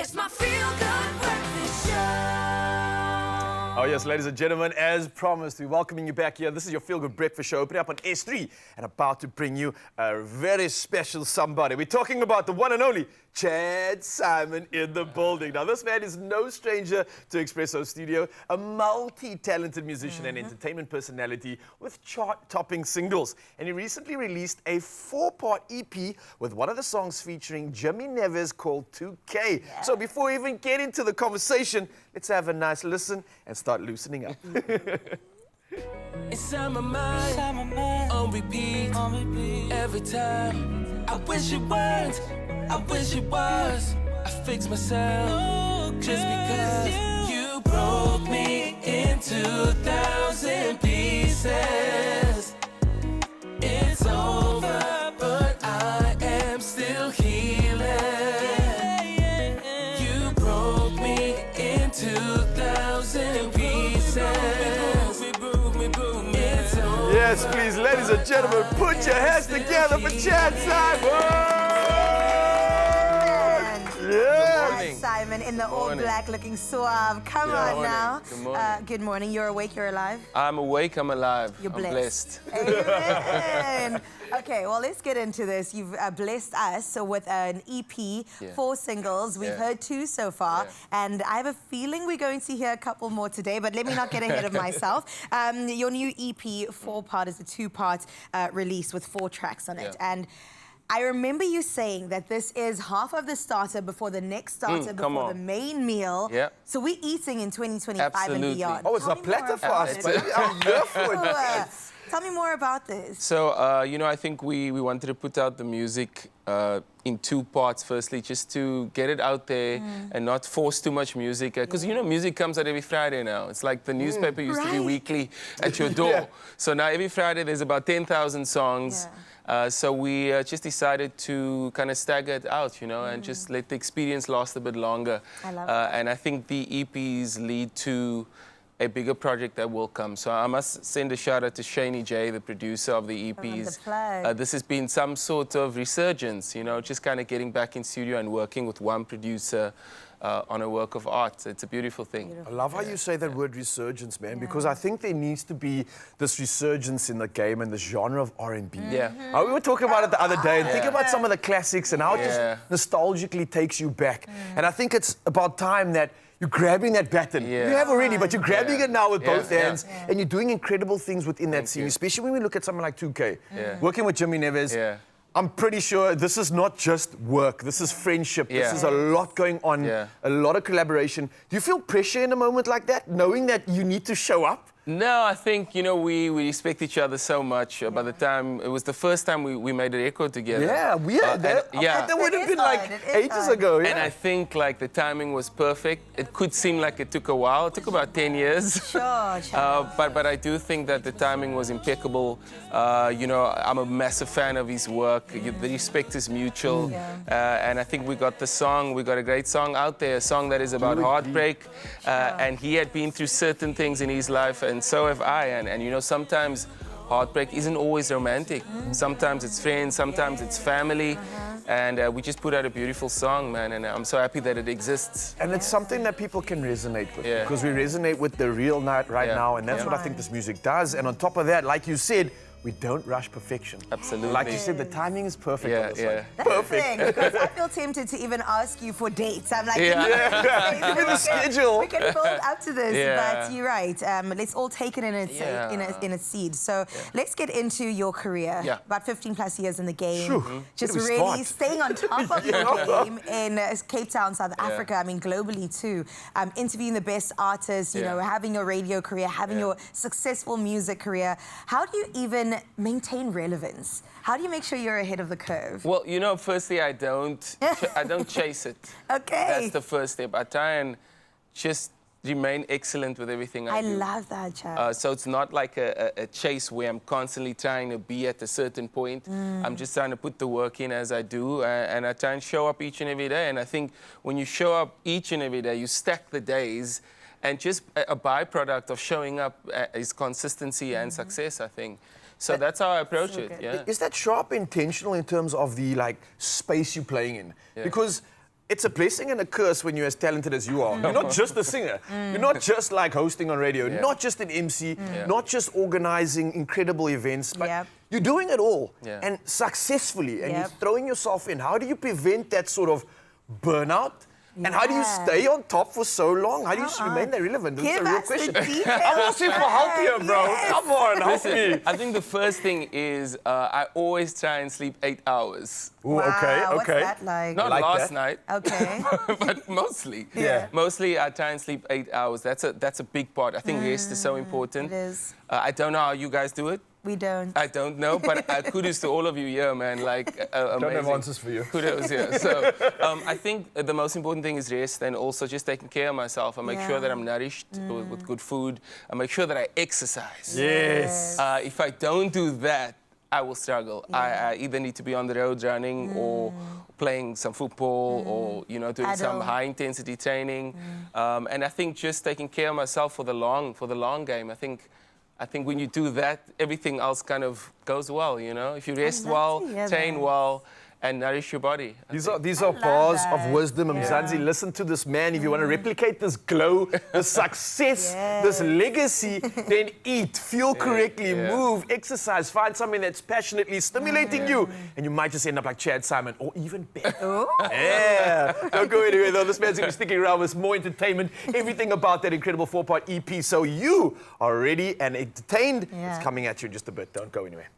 It's my feel-good breakfast show. Oh yes, ladies and gentlemen, as promised, we're welcoming you back here. This is your Feel Good Breakfast Show, opening up on S3 and about to bring you a very special somebody. We're talking about the one and only Chad Saaiman in the building. Now, this man is no stranger to Expresso Studio, a multi-talented musician and entertainment personality with chart-topping singles. And he recently released a 4-part EP with one of the songs featuring Jimmy Neves called 2K. Yeah. So before we even get into the conversation, let's have a nice listen and start loosening up. It's on my mind, on repeat, every time. I wish it weren't, I wish it was. I fix myself just because you broke me into 1,000 pieces. It's over, but I am still healing. You broke me into 1,000 pieces. Yes, please, ladies and gentlemen, put your hands together for Chad Saaiman. Yes. Saaiman in the all black, looking suave. Come on now. Good morning. Good morning. You're awake, you're alive? I'm awake, I'm alive. You're I'm blessed. Amen. Okay, well, let's get into this. You've blessed us with an EP, 4 singles. We've heard 2 so far, and I have a feeling we're going to hear a couple more today, but let me not get ahead of myself. Your new EP, 4-part, is a 2-part release with 4 tracks on it. And I remember you saying that this is half of the starter before the next starter, before the main meal. Yeah. So we're eating in 2025 and beyond. Oh, it's a platter for us, baby. I'm here for it. Tell me more about this. So, you know, I think we wanted to put out the music in 2 parts. Firstly, just to get it out there and not force too much music. Because, you know, music comes out every Friday now. It's like the newspaper used to be weekly at your door. So now every Friday there's about 10,000 songs. So we just decided to kind of stagger it out, you know, and just let the experience last a bit longer. I love that. And I think the EPs lead to a bigger project that will come. So I must send a shout out to Shani J, the producer of the EPs. This has been some sort of resurgence, you know, just kind of getting back in studio and working with one producer on a work of art. It's a beautiful thing. I love how you say that word resurgence, man, because I think there needs to be this resurgence in the game and the genre of R&B. We were talking about it the other day, and think about some of the classics and how it just nostalgically takes you back. And I think it's about time that you're grabbing that baton. You have already, but you're grabbing it now with both hands, and you're doing incredible things within that scene, especially when we look at something like 2K. Working with Jimmy Neves, I'm pretty sure this is not just work. This is friendship. This is a lot going on, a lot of collaboration. Do you feel pressure in a moment like that, knowing that you need to show up? No, I think, you know, we respect each other so much. By the time, it was the first time we made a record together. That would have been like ages ago. And I think, like, the timing was perfect. It could seem like it took a while. It took about 10 years. But I do think that the timing was impeccable. You know, I'm a massive fan of his work. The respect is mutual. And I think we got a great song out there, a song that is about heartbreak. And he had been through certain things in his life, and so have I, and you know, sometimes heartbreak isn't always romantic. Sometimes it's friends, sometimes it's family, and we just put out a beautiful song, man, and I'm so happy that it exists. And it's something that people can resonate with, because we resonate with the real night right now, and that's what I think this music does. And on top of that, like you said, we don't rush perfection. Absolutely. Like you said, the timing is perfect on this one. That's the thing, because I feel tempted to even ask you for dates. I'm like, give me the schedule. We can build up to this, but you're right. Let's all take it in its seed. So let's get into your career. About 15 plus years in the game. Just really staying on top of the game in Cape Town, South Africa. I mean, globally too. Interviewing the best artists, you know, having your radio career, having your successful music career. How do you even maintain relevance? How do you make sure you're ahead of the curve? Well, you know, firstly, I don't chase it. That's the first step. I try and just remain excellent with everything I do. I love that, Chad. So it's not like a chase where I'm constantly trying to be at a certain point. I'm just trying to put the work in as I do, and I try and show up each and every day. And I think when you show up each and every day, you stack the days, and just a byproduct of showing up is consistency and success, I think. So that's how I approach it. Is that sharp intentional in terms of the space you're playing in? Because it's a blessing and a curse when you're as talented as you are. You're not just a singer. You're not just like hosting on radio, not just an MC, not just organizing incredible events, but you're doing it all and successfully, and you're throwing yourself in. How do you prevent that sort of burnout? And how do you stay on top for so long? How do you remain that relevant? That's a real question. I'm asking for help here, bro. Come on, help me. I think the first thing is I always try and sleep 8 hours. Ooh, okay. What's that like? Not like last that. night. Okay. But mostly. Yeah. Mostly I try and sleep 8 hours. That's a big part. I think rest is so important. It is. I don't know how you guys do it. We don't. I don't know, but kudos to all of you here, man. Like, amazing. Don't have answers for you. Kudos, yeah. So I think the most important thing is rest, and also just taking care of myself. I make sure that I'm nourished with good food. I make sure that I exercise. Yes. If I don't do that, I will struggle. I either need to be on the road running or playing some football or, you know, doing some high-intensity training. And I think just taking care of myself for the long game, I think when you do that, everything else kind of goes well, you know? If you rest well, train well, and nourish your body. These are bars of wisdom. Mzansi, listen to this man. If you want to replicate this glow, this success, this legacy, then eat, feel correctly, move, exercise, find something that's passionately stimulating you, and you might just end up like Chad Saaiman, or even better. Yeah. Don't go anywhere though. This man's going to be sticking around with more entertainment, everything about that incredible 4-part EP. So you are ready and entertained. It's coming at you in just a bit. Don't go anywhere.